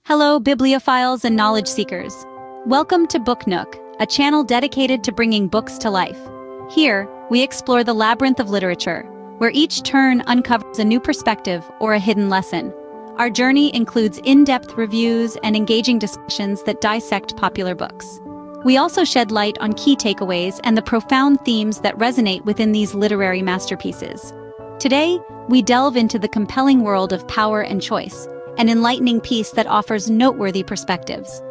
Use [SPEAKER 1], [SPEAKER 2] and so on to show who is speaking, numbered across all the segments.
[SPEAKER 1] Hello, bibliophiles and knowledge seekers. Welcome to Book Nook, a channel dedicated to bringing books to life. Here, we explore the labyrinth of literature, where each turn uncovers a new perspective or a hidden lesson. Our journey includes in-depth reviews and engaging discussions that dissect popular books. We also shed light on key takeaways and the profound themes that resonate within these literary masterpieces. Today, we delve into the compelling world of power and choice, an enlightening piece that offers noteworthy perspectives.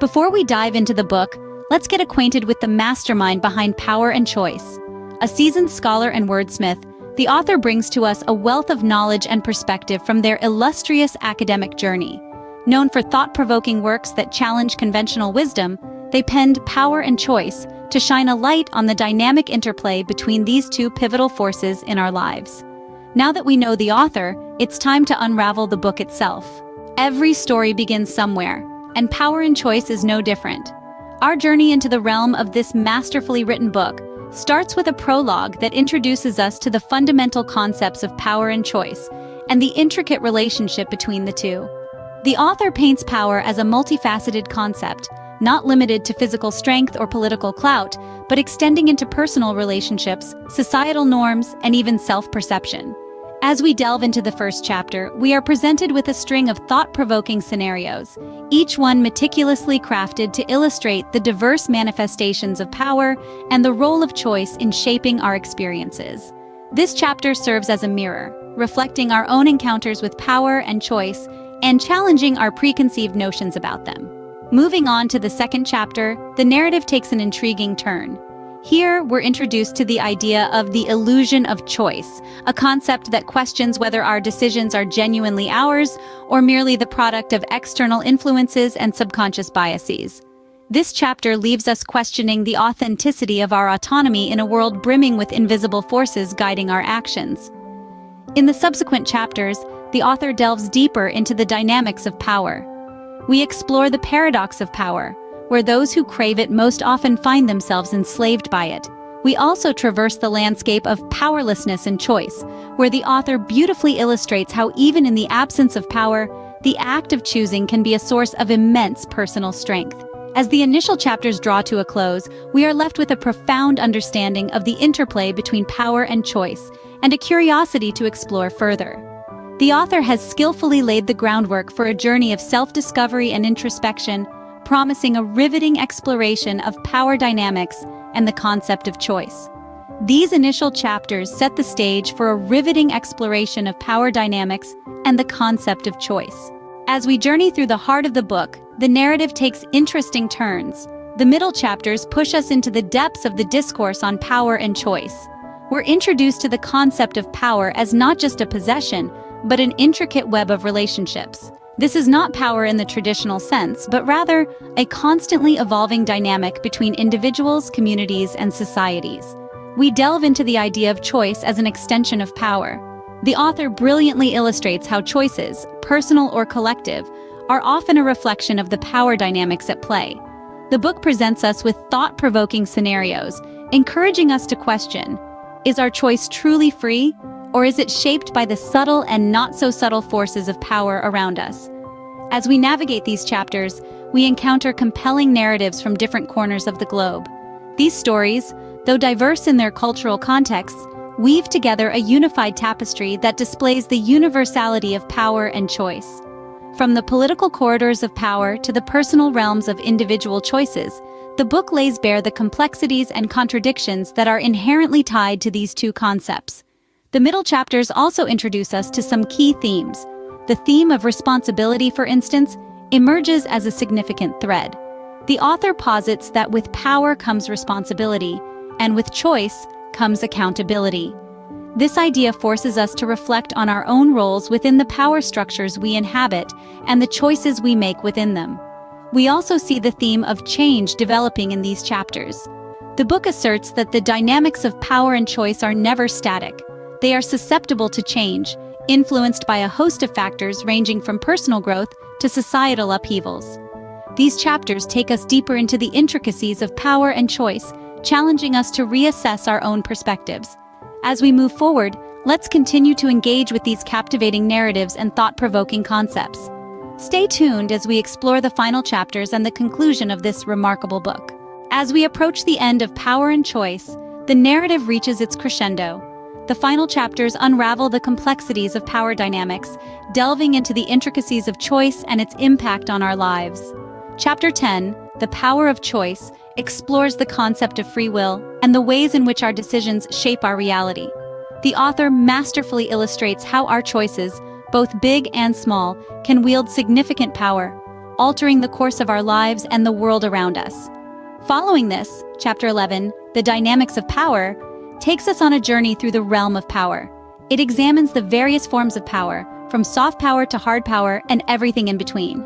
[SPEAKER 1] Before we dive into the book, let's get acquainted with the mastermind behind Power and Choice. A seasoned scholar and wordsmith, the author brings to us a wealth of knowledge and perspective from their illustrious academic journey. Known for thought-provoking works that challenge conventional wisdom, they penned Power and Choice to shine a light on the dynamic interplay between these two pivotal forces in our lives. Now that we know the author, it's time to unravel the book itself. Every story begins somewhere, and Power and Choice is no different. Our journey into the realm of this masterfully written book starts with a prologue that introduces us to the fundamental concepts of power and choice, and the intricate relationship between the two. The author paints power as a multifaceted concept, not limited to physical strength or political clout, but extending into personal relationships, societal norms, and even self-perception. As we delve into the first chapter, we are presented with a string of thought-provoking scenarios, each one meticulously crafted to illustrate the diverse manifestations of power and the role of choice in shaping our experiences. This chapter serves as a mirror, reflecting our own encounters with power and choice and challenging our preconceived notions about them. Moving on to the second chapter, the narrative takes an intriguing turn. Here, we're introduced to the idea of the illusion of choice, a concept that questions whether our decisions are genuinely ours or merely the product of external influences and subconscious biases. This chapter leaves us questioning the authenticity of our autonomy in a world brimming with invisible forces guiding our actions. In the subsequent chapters, the author delves deeper into the dynamics of power. We explore the paradox of power, where those who crave it most often find themselves enslaved by it. We also traverse the landscape of powerlessness and choice, where the author beautifully illustrates how even in the absence of power, the act of choosing can be a source of immense personal strength. As the initial chapters draw to a close, we are left with a profound understanding of the interplay between power and choice, and a curiosity to explore further. The author has skillfully laid the groundwork for a journey of self-discovery and introspection, promising a riveting exploration of power dynamics and the concept of choice. These initial chapters set the stage for a riveting exploration of power dynamics and the concept of choice. As we journey through the heart of the book, the narrative takes interesting turns. The middle chapters push us into the depths of the discourse on power and choice. We're introduced to the concept of power as not just a possession, but an intricate web of relationships. This is not power in the traditional sense, but rather a constantly evolving dynamic between individuals, communities, and societies. We delve into the idea of choice as an extension of power. The author brilliantly illustrates how choices, personal or collective, are often a reflection of the power dynamics at play. The book presents us with thought-provoking scenarios, encouraging us to question, is our choice truly free? Or is it shaped by the subtle and not-so-subtle forces of power around us? As we navigate these chapters, we encounter compelling narratives from different corners of the globe. These stories, though diverse in their cultural contexts, weave together a unified tapestry that displays the universality of power and choice. From the political corridors of power to the personal realms of individual choices, the book lays bare the complexities and contradictions that are inherently tied to these two concepts. The middle chapters also introduce us to some key themes. The theme of responsibility, for instance, emerges as a significant thread. The author posits that with power comes responsibility, and with choice comes accountability. This idea forces us to reflect on our own roles within the power structures we inhabit and the choices we make within them. We also see the theme of change developing in these chapters. The book asserts that the dynamics of power and choice are never static. They are susceptible to change, influenced by a host of factors ranging from personal growth to societal upheavals. These chapters take us deeper into the intricacies of power and choice, challenging us to reassess our own perspectives. As we move forward, let's continue to engage with these captivating narratives and thought-provoking concepts. Stay tuned as we explore the final chapters and the conclusion of this remarkable book. As we approach the end of Power and Choice, the narrative reaches its crescendo. The final chapters unravel the complexities of power dynamics, delving into the intricacies of choice and its impact on our lives. Chapter 10, The Power of Choice, explores the concept of free will and the ways in which our decisions shape our reality. The author masterfully illustrates how our choices, both big and small, can wield significant power, altering the course of our lives and the world around us. Following this, Chapter 11, The Dynamics of Power, takes us on a journey through the realm of power. It examines the various forms of power, from soft power to hard power and everything in between.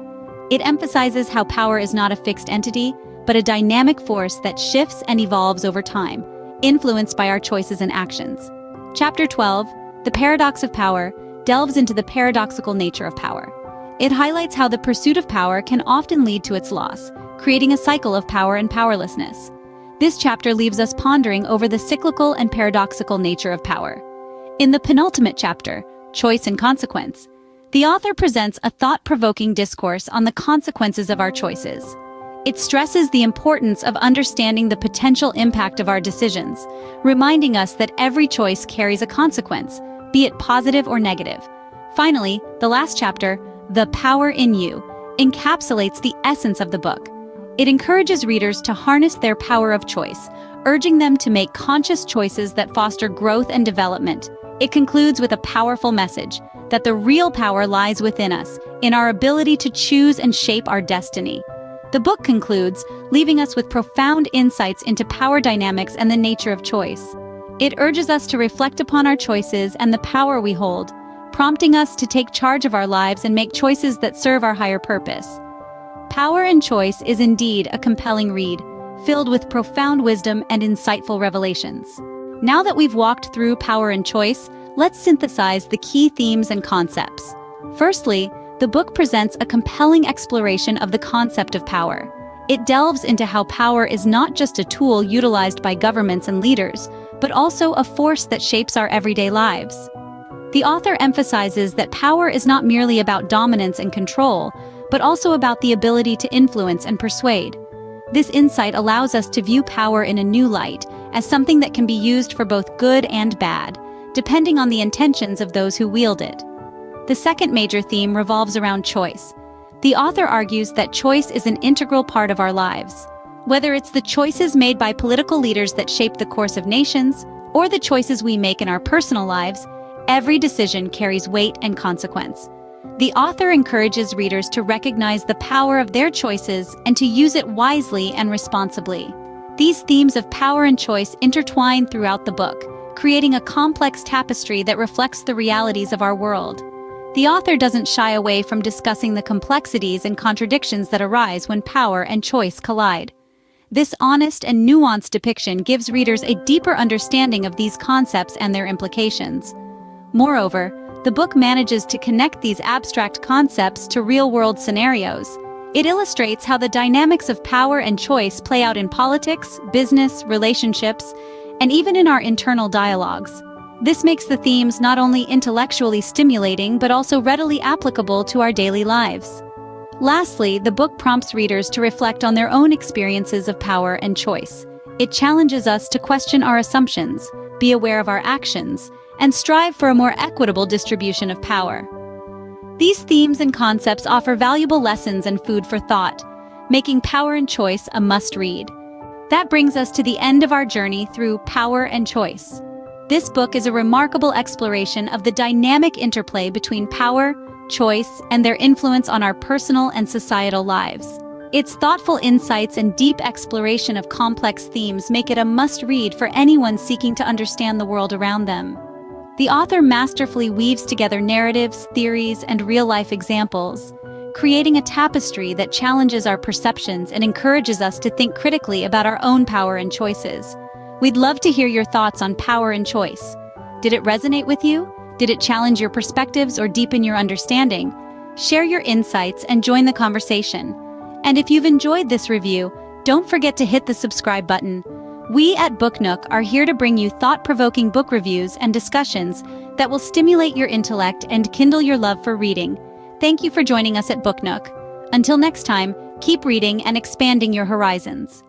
[SPEAKER 1] It emphasizes how power is not a fixed entity, but a dynamic force that shifts and evolves over time, influenced by our choices and actions. Chapter 12, The Paradox of Power, delves into the paradoxical nature of power. It highlights how the pursuit of power can often lead to its loss, creating a cycle of power and powerlessness. This chapter leaves us pondering over the cyclical and paradoxical nature of power. In the penultimate chapter, Choice and Consequence, the author presents a thought-provoking discourse on the consequences of our choices. It stresses the importance of understanding the potential impact of our decisions, reminding us that every choice carries a consequence, be it positive or negative. Finally, the last chapter, The Power in You, encapsulates the essence of the book. It encourages readers to harness their power of choice, urging them to make conscious choices that foster growth and development. It concludes with a powerful message that the real power lies within us, in our ability to choose and shape our destiny. The book concludes, leaving us with profound insights into power dynamics and the nature of choice. It urges us to reflect upon our choices and the power we hold, prompting us to take charge of our lives and make choices that serve our higher purpose. Power and Choice is indeed a compelling read, filled with profound wisdom and insightful revelations. Now that we've walked through Power and Choice, let's synthesize the key themes and concepts. Firstly, the book presents a compelling exploration of the concept of power. It delves into how power is not just a tool utilized by governments and leaders, but also a force that shapes our everyday lives. The author emphasizes that power is not merely about dominance and control, but also about the ability to influence and persuade. This insight allows us to view power in a new light, as something that can be used for both good and bad, depending on the intentions of those who wield it. The second major theme revolves around choice. The author argues that choice is an integral part of our lives. Whether it's the choices made by political leaders that shape the course of nations, or the choices we make in our personal lives, every decision carries weight and consequence. The author encourages readers to recognize the power of their choices and to use it wisely and responsibly. These themes of power and choice intertwine throughout the book, creating a complex tapestry that reflects the realities of our world. The author doesn't shy away from discussing the complexities and contradictions that arise when power and choice collide. This honest and nuanced depiction gives readers a deeper understanding of these concepts and their implications. Moreover, the book manages to connect these abstract concepts to real-world scenarios. It illustrates how the dynamics of power and choice play out in politics, business, relationships, and even in our internal dialogues. This makes the themes not only intellectually stimulating but also readily applicable to our daily lives. Lastly, the book prompts readers to reflect on their own experiences of power and choice. It challenges us to question our assumptions, be aware of our actions, and strive for a more equitable distribution of power. These themes and concepts offer valuable lessons and food for thought, making Power and Choice a must-read. That brings us to the end of our journey through Power and Choice. This book is a remarkable exploration of the dynamic interplay between power, choice, and their influence on our personal and societal lives. Its thoughtful insights and deep exploration of complex themes make it a must-read for anyone seeking to understand the world around them. The author masterfully weaves together narratives, theories, and real-life examples, creating a tapestry that challenges our perceptions and encourages us to think critically about our own power and choices. We'd love to hear your thoughts on Power and Choice. Did it resonate with you? Did it challenge your perspectives or deepen your understanding? Share your insights and join the conversation. And if you've enjoyed this review, don't forget to hit the subscribe button. We at Book Nook are here to bring you thought-provoking book reviews and discussions that will stimulate your intellect and kindle your love for reading. Thank you for joining us at Book Nook. Until next time, keep reading and expanding your horizons.